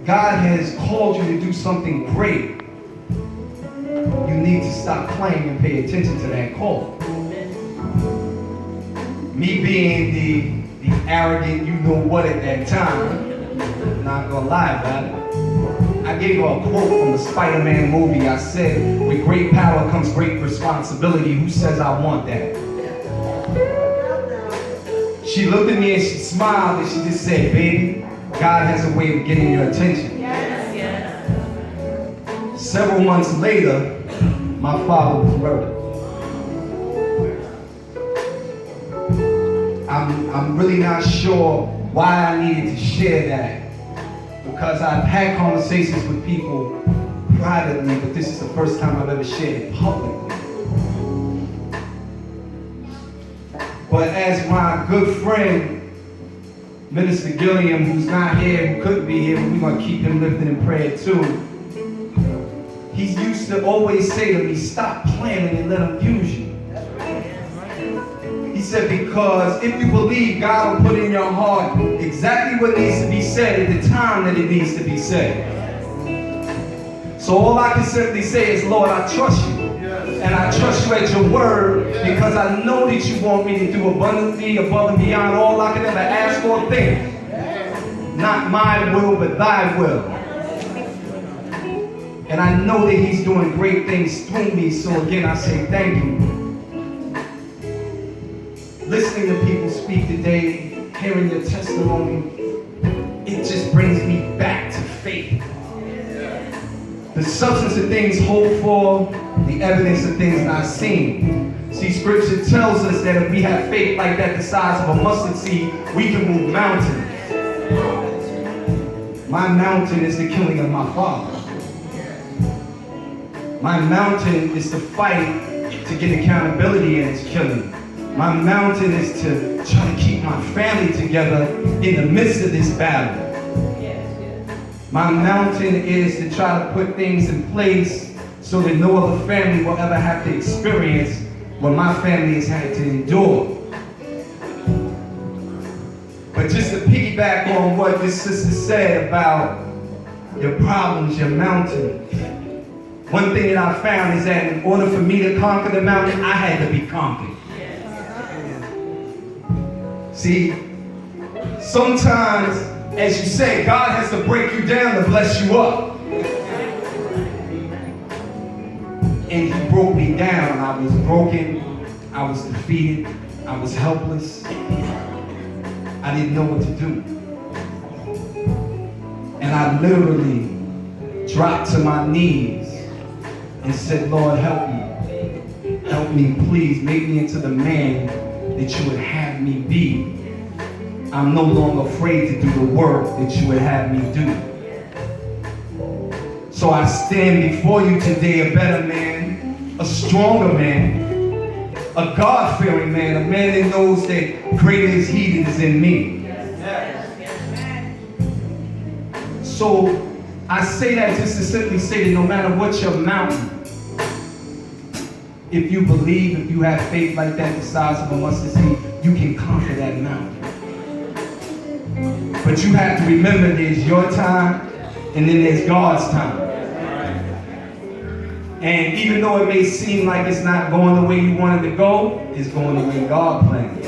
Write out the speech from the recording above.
God has called you to do something great, you need to stop playing and pay attention to that call. Me being the arrogant, you know what at that time, not gonna lie about it, I gave her a quote from the Spider-Man movie. I said, with great power comes great responsibility. Who says I want that? She looked at me and she smiled and she just said, baby, God has a way of getting your attention. Yes, yes. Several months later, my father was murdered. I'm really not sure why I needed to share that, because I've had conversations with people privately, but this is the first time I've ever shared it publicly. But as my good friend, Minister Gilliam, who's not here, who couldn't be here, but we're going to keep him lifted in prayer too, he used to always say to me, stop planning and let him use you. He said, because if you believe, God will put in your heart exactly what needs to be said at the time that it needs to be said. So all I can simply say is, Lord, I trust you. And I trust you at your word, because I know that you want me to do abundantly, above and beyond all I could ever ask or think. Not my will, but thy will. And I know that he's doing great things through me. So again, I say thank you. Listening to people speak today, hearing your testimony, it just brings me back to faith. The substance of things hoped for, the evidence of things not seen. See, scripture tells us that if we have faith like that, the size of a mustard seed, we can move mountains. My mountain is the killing of my father. My mountain is to fight to get accountability in its killing. My mountain is to try to keep my family together in the midst of this battle. My mountain is to try to put things in place so that no other family will ever have to experience what my family has had to endure. But just to piggyback on what this sister said about your problems, your mountain, one thing that I found is that in order for me to conquer the mountain, I had to be conquered. See, sometimes, as you say, God has to break you down to bless you up. And he broke me down. I was broken. I was defeated. I was helpless. I didn't know what to do. And I literally dropped to my knees and said, Lord, help me. Help me, please. Make me into the man that you would have me be. I'm no longer afraid to do the work that you would have me do. So I stand before you today a better man, a stronger man, a God-fearing man, a man that knows that greater is he that is in me. So I say that just to simply say that no matter what your mountain, if you believe, if you have faith like that, the size of a mustard seed, you can conquer that mountain. But you have to remember there's your time and then there's God's time. And even though it may seem like it's not going the way you wanted to go, it's going the way God planned.